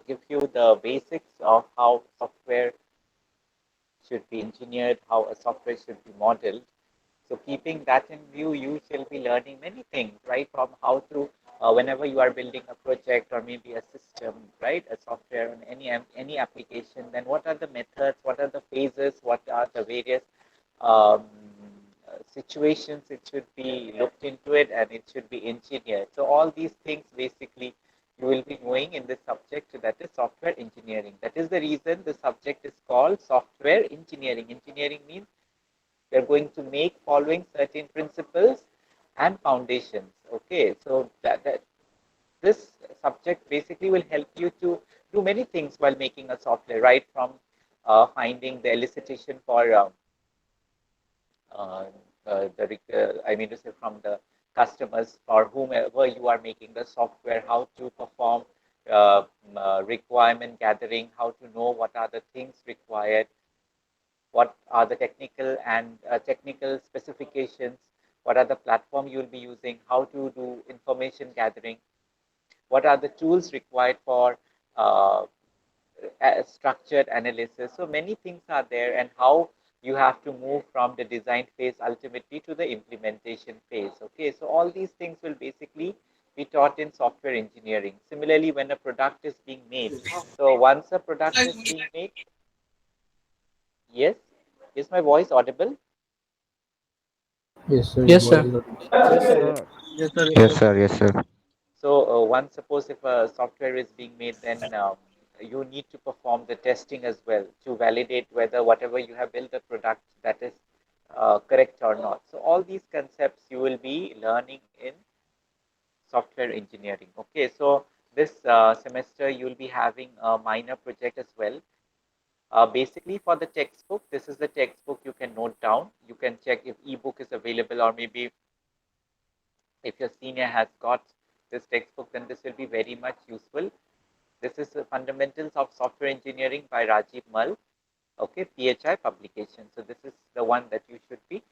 give you the basics of how software should be engineered, how a software should be modeled. So keeping that in view, you shall be learning many things, right? From how to, whenever you are building a project or maybe a system, right, a software on any application, then what are the methods, what are the phases, what are the various um, situations it should be looked into it and it should be engineered. So all these things basically you will be knowing in this subject that is software engineering. That is the reason the subject is called software engineering. Engineering means we are going to make following certain principles and foundations. Okay, so that this subject basically will help you to do many things while making a software, right from finding the elicitation for uh, I mean to say from the customers for whomever you are making the software, how to perform requirement gathering, how to know what are the things required, what are the technical specifications, what are the platform you will be using, how to do information gathering, what are the tools required for uh, structured analysis. So many things are there, and how you have to move from the design phase ultimately to the implementation phase. Okay, so all these things will basically be taught in software engineering. Similarly, when a product is being made, so once a product is being made, yes, is my voice audible? Yes, sir, your Yes, voice sir. is audible. Yes, sir. Yes, sir. Yes, sir. Yes, sir. So once suppose if a software is being made, then you need to perform the testing as well to validate whether whatever you have built the product that is correct or not. So all these concepts you will be learning in software engineering. Okay, so this semester you will be having a minor project as well. Basically for the textbook, this is the textbook you can note down. You can check if ebook is available, or maybe if your senior has got this textbook, then this will be very much useful. This is the Fundamentals of Software Engineering by Rajiv Mal, okay, PHI publication. So this is the one that you should be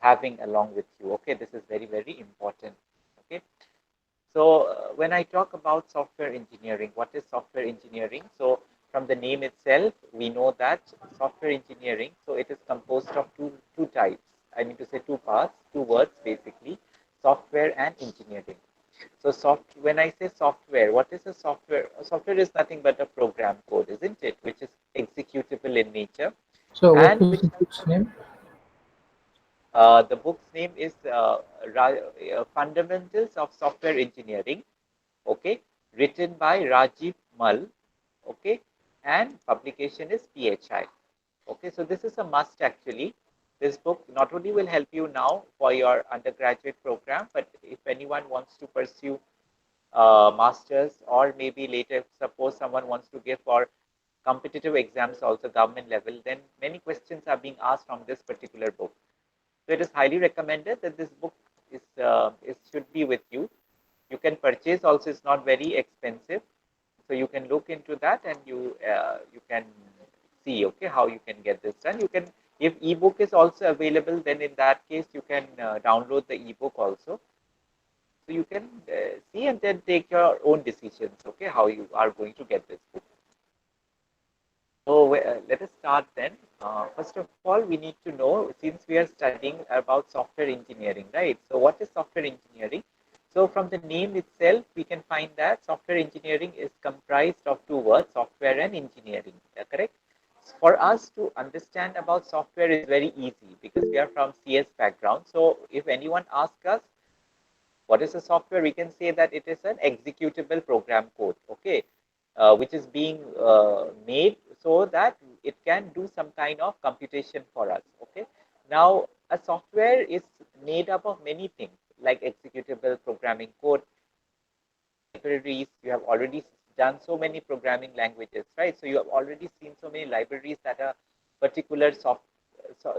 having along with you. Okay, this is very, very important. Okay, so when I talk about software engineering, what is software engineering? So from the name itself, we know that software engineering, so it is composed of two types. I mean to say two parts, two words basically, software and engineering. So when I say software, what is a software? A software is nothing but a program code, isn't it? Which is executable in nature, So, what and was which the book's name? the book's name is Fundamentals of Software Engineering. Okay, written by Rajiv Mal. Okay, and publication is PHI. Okay, so this is a must actually. This book not only will help you now for your undergraduate program, but if anyone wants to pursue masters, or maybe later suppose someone wants to give for competitive exams also government level, then many questions are being asked from this particular book. So it is highly recommended that this book is should be with you. You can purchase also, it's not very expensive, so you can look into that, and you can see, okay, how you can get this done. You can, if ebook is also available, then in that case you can download the ebook also, so you can see and then take your own decisions, okay, how you are going to get this book. So let us start then. First of all, we need to know, since we are studying about software engineering, right? So what is software engineering? So from the name itself, we can find that software engineering is comprised of two words, software and engineering. Correct? For us to understand about software is very easy because we are from CS background. So if anyone asks us what is a software, we can say that it is an executable program code, okay, which is being made so that it can do some kind of computation for us. Okay, now a software is made up of many things like executable programming code, libraries. You have already done so many programming languages, right? So you have already seen so many libraries that a particular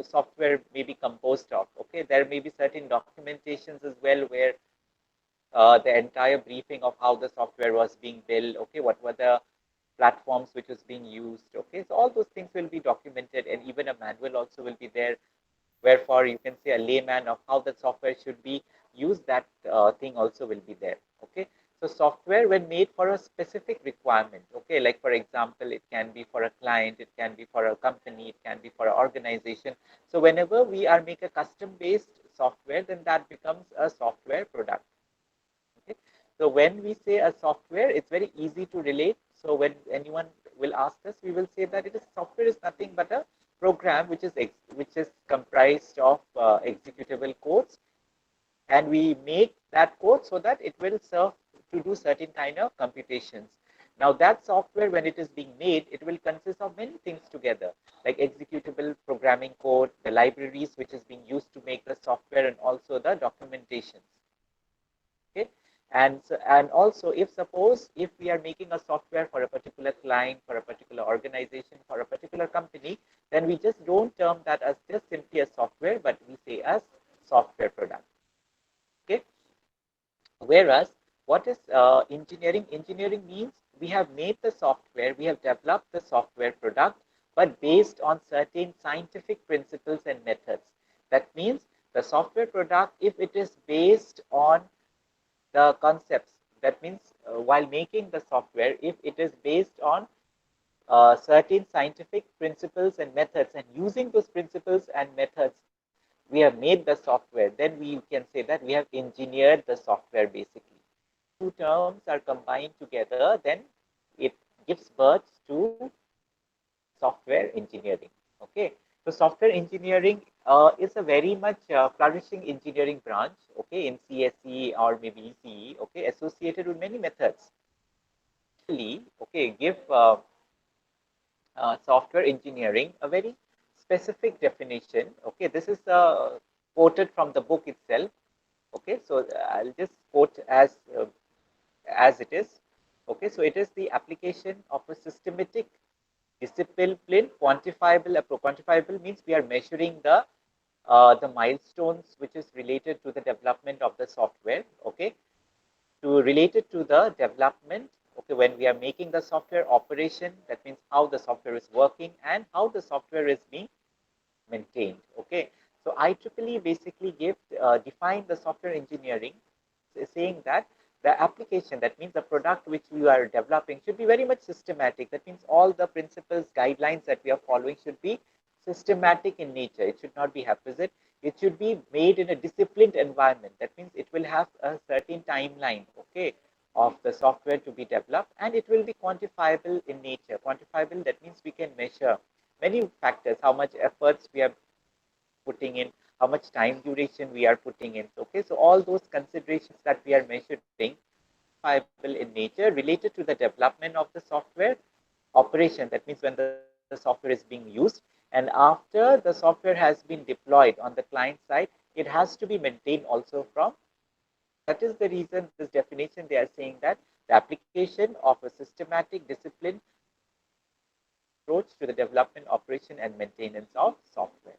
software may be composed of. Okay, there may be certain documentations as well where the entire briefing of how the software was being built, okay, what were the platforms which was being used, okay, so all those things will be documented, and even a manual also will be there, wherefore you can say a layman of how the software should be used, that thing also will be there. Okay, So software when made for a specific requirement, okay, like for example, it can be for a client, it can be for a company, it can be for an organization. So whenever we are make a custom based software, then that becomes a software product. Okay. So when we say a software, it's very easy to relate. So when anyone will ask us, we will say that it is software is nothing but a program which is comprised of executable codes, and we make that code so that it will serve to do certain kind of computations. Now that software, when it is being made, it will consist of many things together, like executable programming code, the libraries which is being used to make the software, and also the documentations. Okay. And also, if suppose if we are making a software for a particular client, for a particular organization, for a particular company, then we just don't term that as just simply a software, but we say as software product. Okay. Whereas, what is engineering? Engineering means we have made the software, we have developed the software product, but based on certain scientific principles and methods. That means the software product, if it is based on the concepts, that means while making the software, if it is based on certain scientific principles and methods, and using those principles and methods, we have made the software, then we can say that we have engineered the software basically. Two terms are combined together, then it gives birth to software engineering. Okay, so software engineering is a very much flourishing engineering branch. Okay, in CSE or maybe ECE. Okay, associated with many methods. Okay, give software engineering a very specific definition. Okay, this is quoted from the book itself. Okay, so I'll just quote as it is. Okay, so it is the application of a systematic, disciplined, quantifiable. Quantifiable means we are measuring the milestones which is related to the development of the software. Okay, to related to the development. Okay, when we are making the software operation, that means how the software is working and how the software is being maintained. Okay, so IEEE basically define the software engineering, saying that the application, that means the product which we are developing, should be very much systematic. That means all the principles, guidelines that we are following should be systematic in nature. It should not be haphazard. It should be made in a disciplined environment. That means it will have a certain timeline, okay, of the software to be developed, and it will be quantifiable in nature. Quantifiable, that means we can measure many factors, how much efforts we are putting in, how much time duration we are putting in. Okay, so all those considerations that we are measuring, quantifiable in nature, related to the development of the software operation. That means when the software is being used, and after the software has been deployed on the client side, it has to be maintained also from. That is the reason this definition they are saying that the application of a systematic, disciplined approach to the development, operation, and maintenance of software.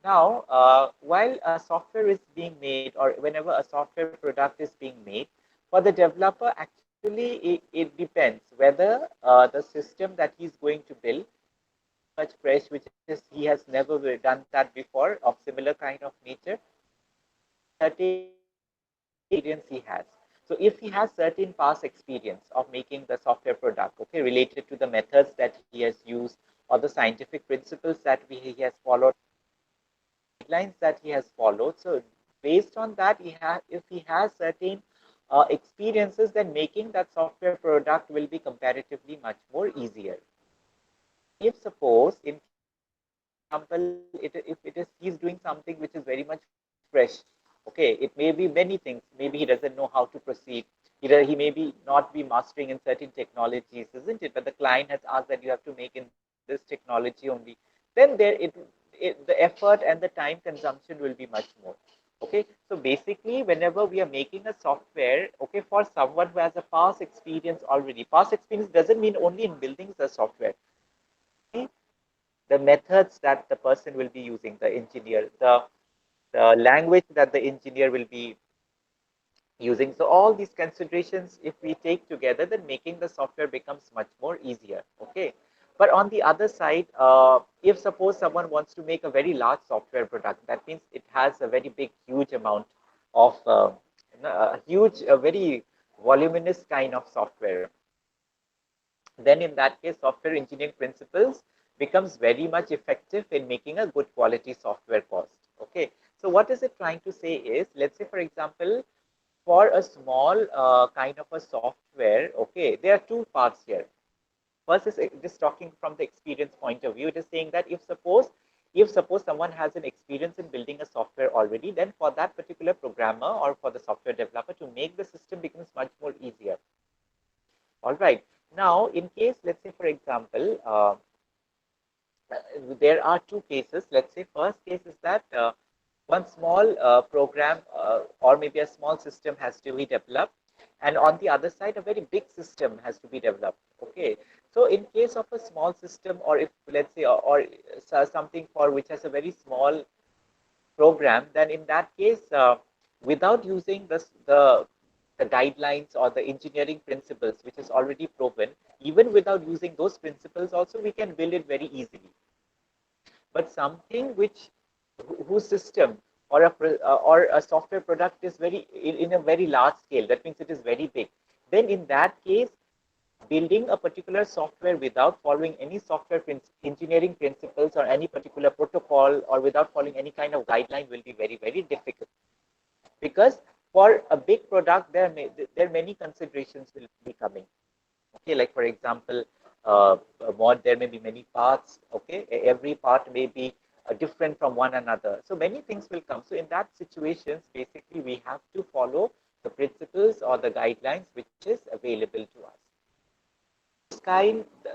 Now, while a software is being made, or whenever a software product is being made, for the developer, actually, it depends whether the system that he's going to build much fresh, which is he has never done that before, of similar kind of nature, certain experience he has. So if he has certain past experience of making the software product, okay, related to the methods that he has used, or the scientific principles that he has followed, guidelines that he has followed. So based on that, if he has certain experiences, then making that software product will be comparatively much more easier. If suppose, in example, if it is he's doing something which is very much fresh, okay, it may be many things. Maybe he doesn't know how to proceed. He may be not be mastering in certain technologies, isn't it? But the client has asked that you have to make in this technology only. Then the effort and the time consumption will be much more. Okay, so basically, whenever we are making a software, okay, for someone who has a past experience already, past experience doesn't mean only in building the software. The methods that the person will be using, the engineer, the language that the engineer will be using. So all these considerations, if we take together, then making the software becomes much more easier. Okay. But on the other side, if suppose someone wants to make a very large software product, that means it has a very big, huge amount of a very voluminous kind of software, then in that case, software engineering principles becomes very much effective in making a good quality software cost. Okay. So what is it trying to say is, let's say, for example, for a small kind of a software, okay, there are two parts here. First is just talking from the experience point of view. It is saying that if suppose someone has an experience in building a software already, then for that particular programmer or for the software developer to make the system becomes much more easier. All right. Now, in case, let's say, for example, there are two cases. Let's say first case is that one small program or maybe a small system has to be developed, and on the other side a very big system has to be developed. Okay, so in case of a small system, or if let's say or something for which has a very small program, then in that case, without using the guidelines or the engineering principles which is already proven, even without using those principles also we can build it very easily. But something which whose system or a software product is very in a very large scale, that means it is very big, then in that case building a particular software without following any software engineering principles or any particular protocol, or without following any kind of guideline, will be very, very difficult. Because for a big product, there are many considerations will be coming. Okay, like for example, there may be many parts. Okay, every part may be different from one another, so many things will come. So in that situations, basically we have to follow the principles or the guidelines which is available to us.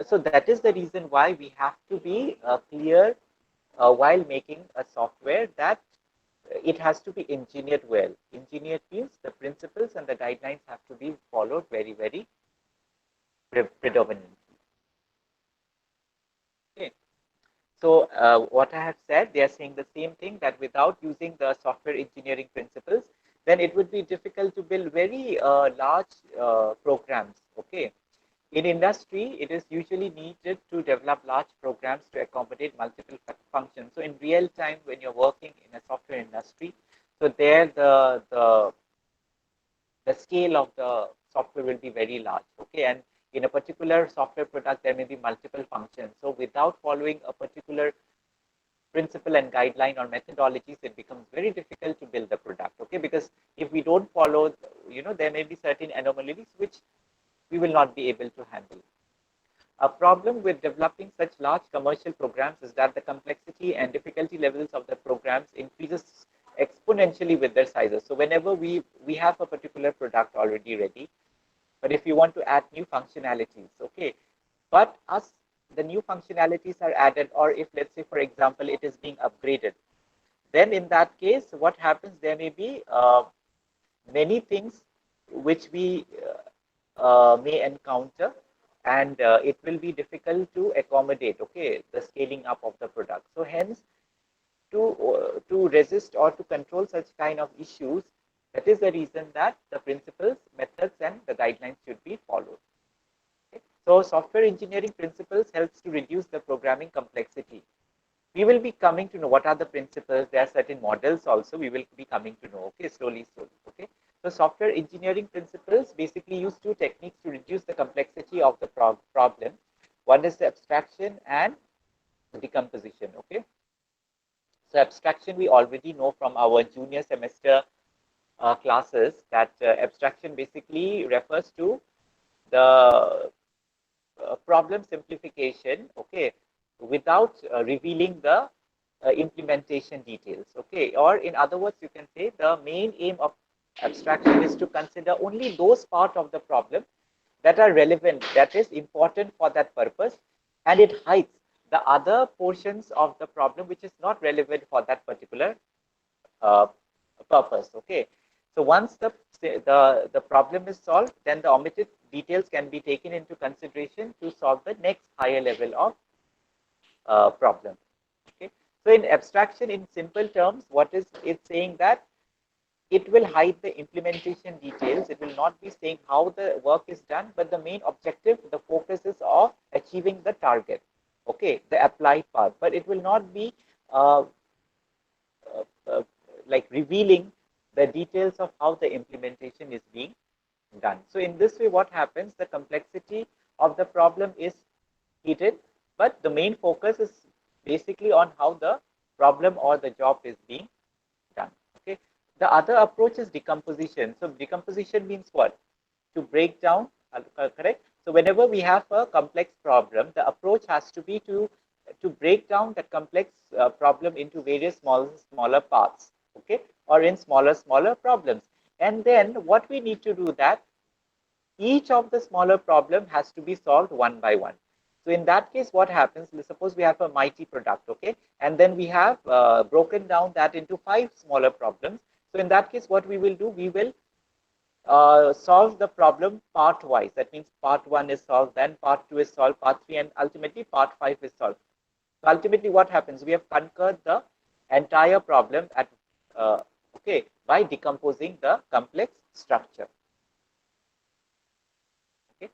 So that is the reason why we have to be clear while making a software, that it has to be engineered well. Engineered means the principles and the guidelines have to be followed very, very predominantly. Okay. So what I have said, they are saying the same thing, that without using the software engineering principles, then it would be difficult to build very large programs. Okay. In industry, it is usually needed to develop large programs to accommodate multiple functions. So in real time, when you're working in a software industry, so there the scale of the software will be very large. Okay, and in a particular software product, there may be multiple functions. So without following a particular principle and guideline or methodologies, it becomes very difficult to build the product. Okay, because if we don't follow, there may be certain anomalies which we will not be able to handle. A problem with developing such large commercial programs is that the complexity and difficulty levels of the programs increases exponentially with their sizes. So whenever we have a particular product already ready, but if you want to add new functionalities, okay, but as the new functionalities are added, or if let's say for example it is being upgraded, then in that case what happens, there may be many things which we may encounter, and it will be difficult to accommodate, okay, the scaling up of the product. So hence, to resist or to control such kind of issues, that is the reason that the principles, methods, and the guidelines should be followed. Okay? So software engineering principles helps to reduce the programming complexity. We will be coming to know what are the principles. There are certain models also we will be coming to know. Okay, slowly. Okay. So software engineering principles basically use two techniques to reduce the complexity of the problem. One is the abstraction and decomposition. Okay. So abstraction we already know from our junior semester classes, that abstraction basically refers to the problem simplification, okay, without revealing the implementation details. Okay, or in other words, you can say the main aim of abstraction is to consider only those parts of the problem that are relevant, that is important for that purpose, and it hides the other portions of the problem which is not relevant for that particular uh, purpose. Okay, so once the problem is solved, then the omitted details can be taken into consideration to solve the next higher level of problem. Okay, so in abstraction, in simple terms, what is it saying, that it will hide the implementation details. It will not be saying how the work is done, but the main objective, the focus is of achieving the target. Okay, the applied part, but it will not be uh, uh, uh, like revealing the details of how the implementation is being done. So in this way, what happens, the complexity of the problem is hidden, but the main focus is basically on how the problem or the job is being done. Okay. The other approach is decomposition. So decomposition means what? To break down, correct? So whenever we have a complex problem, the approach has to be to break down the complex problem into various smaller parts, okay, or in smaller problems. And then what we need to do that each of the smaller problem has to be solved one by one. So in that case, what happens? Suppose we have a mighty product, okay, and then we have broken down that into 5 smaller problems. So in that case, what we will do, we will solve the problem part wise. That means part 1 is solved, then part 2 is solved, part 3, and ultimately part 5 is solved. So ultimately, what happens? We have conquered the entire problem at okay, by decomposing the complex structure. Okay.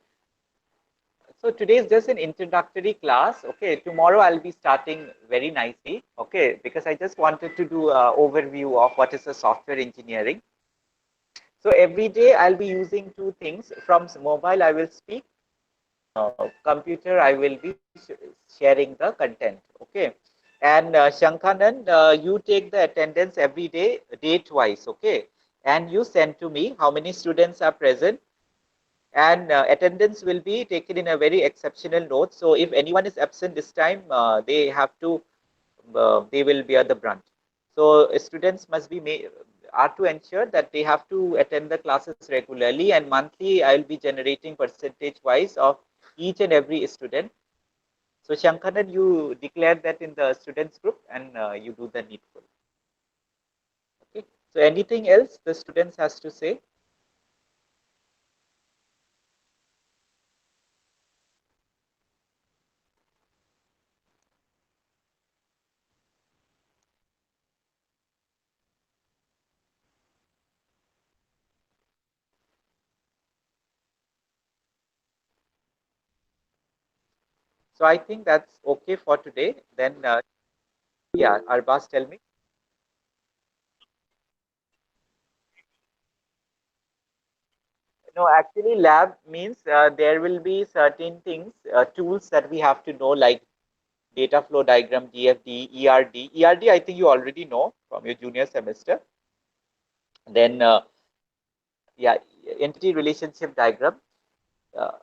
So today is just an introductory class. Okay, tomorrow I'll be starting very nicely. Okay, because I just wanted to do an overview of what is the software engineering. So every day I'll be using two things. From mobile, I will speak. Computer, I will be sharing the content. Okay, and Shankanand, you take the attendance every day, date wise. Okay, and you send to me how many students are present, and attendance will be taken in a very exceptional note. So if anyone is absent this time, they have to they will bear the brunt. So students must be are to ensure that they have to attend the classes regularly, and monthly I will be generating percentage wise of each and every student. So Shankaran, you declare that in the students group, and you do the needful. Okay. So anything else the students has to say? So I think that's okay for today. Then yeah, Arbas, tell me. No, actually, lab means there will be certain things, tools that we have to know, like data flow diagram, DFD, ERD. ERD, I think you already know from your junior semester. Then, yeah, entity relationship diagram, uh,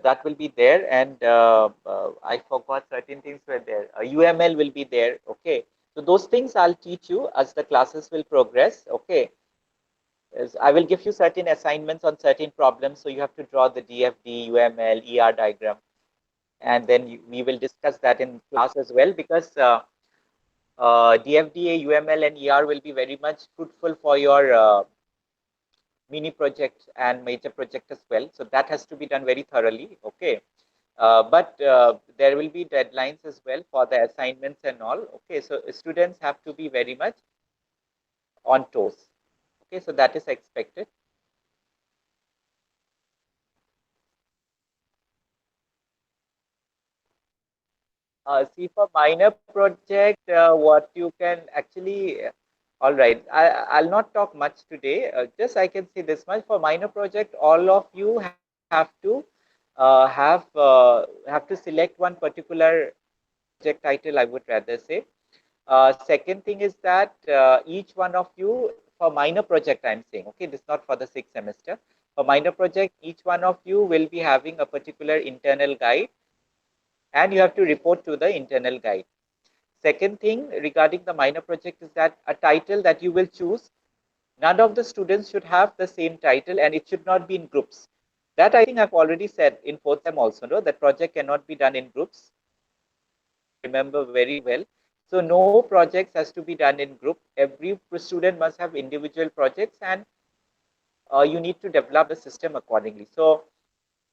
that will be there. And I forgot certain things were there. UML will be there. Okay. So those things I'll teach you as the classes will progress. Okay. Is I will give you certain assignments on certain problems. So you have to draw the DFD, UML, ER diagram, and then we will discuss that in class as well, because DFDA, UML, and ER will be very much fruitful for your mini project and major project as well. So that has to be done very thoroughly. Okay. But there will be deadlines as well for the assignments and all. Okay. So students have to be very much on toes. Okay. So that is expected. See, for minor project, what you can actually, all right, I'll not talk much today. Just I can say this much. For minor project, all of you have to have to select one particular project title, I would rather say. Second thing is that each one of you, for minor project, I'm saying, okay, this is not for the sixth semester. For minor project, each one of you will be having a particular internal guide, and you have to report to the internal guide. Second thing regarding the minor project is that a title that you will choose, none of the students should have the same title, and it should not be in groups. That I think I've already said in fourth sem also, no, that project cannot be done in groups. Remember very well. So no projects has to be done in group. Every student must have individual projects, and you need to develop the system accordingly. So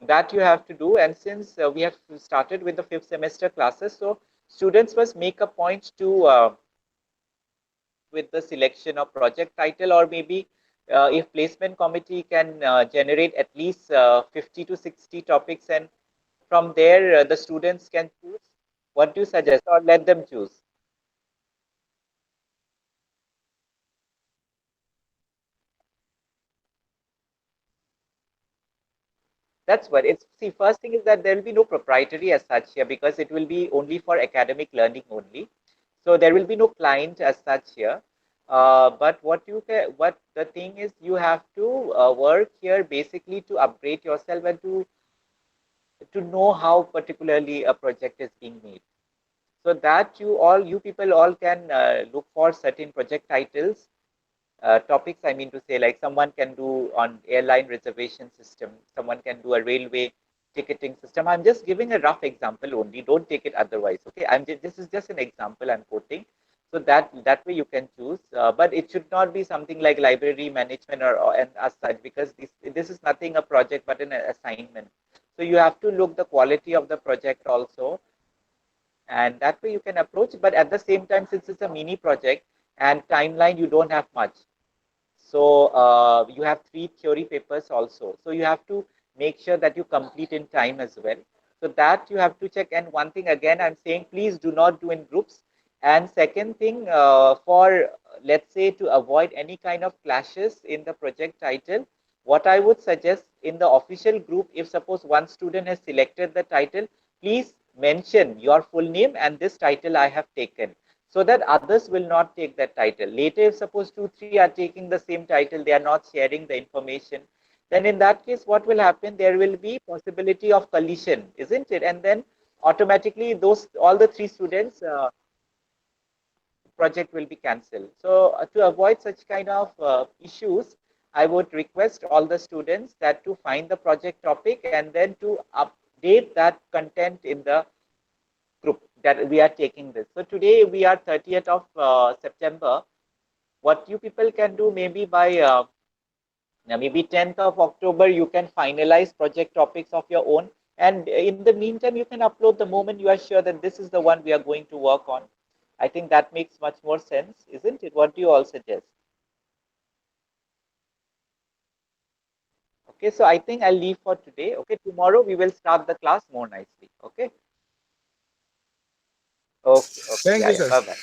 that you have to do. And since we have started with the fifth semester classes, so students must make a point to with the selection of project title, or maybe if placement committee can generate at least 50 to 60 topics, and from there the students can choose. What do you suggest, or let them choose? That's what it's. See, first thing is that there will be no proprietary as such here, because it will be only for academic learning only. So there will be no client as such here. But what you can, what the thing is, you have to work here basically to upgrade yourself and to know how particularly a project is being made. So that you people all can look for certain project titles, topics, I mean to say, like someone can do on airline reservation system, someone can do a railway ticketing system. I'm just giving a rough example only, don't take it otherwise. Okay, this is just an example I'm quoting. So that way you can choose, but it should not be something like library management or and as such, because this is nothing a project but an assignment. So you have to look the quality of the project also, and that way you can approach. But at the same time, since it's a mini project and timeline, you don't have much. So you have 3 theory papers also. So you have to make sure that you complete in time as well. So that you have to check. And one thing again, I'm saying, please do not do in groups. And second thing, for let's say to avoid any kind of clashes in the project title, what I would suggest in the official group, if suppose one student has selected the title, please mention your full name and this title I have taken, so that others will not take that title. Later, if suppose 2, 3 are taking the same title, they are not sharing the information, then in that case, what will happen? There will be possibility of collision, isn't it? And then automatically, all the 3 students project will be cancelled. So to avoid such kind of issues, I would request all the students that to find the project topic and then to update that content in the group that we are taking this. So today we are 30th of September. What you people can do, maybe by maybe 10th of October, you can finalize project topics of your own. And in the meantime, you can upload the moment you are sure that this is the one we are going to work on. I think that makes much more sense, isn't it? What do you all suggest? Okay, so I think I'll leave for today. Okay, tomorrow we will start the class more nicely. Okay. Okay. Okay. Thank Yeah. you, Yeah. sir. Bye bye.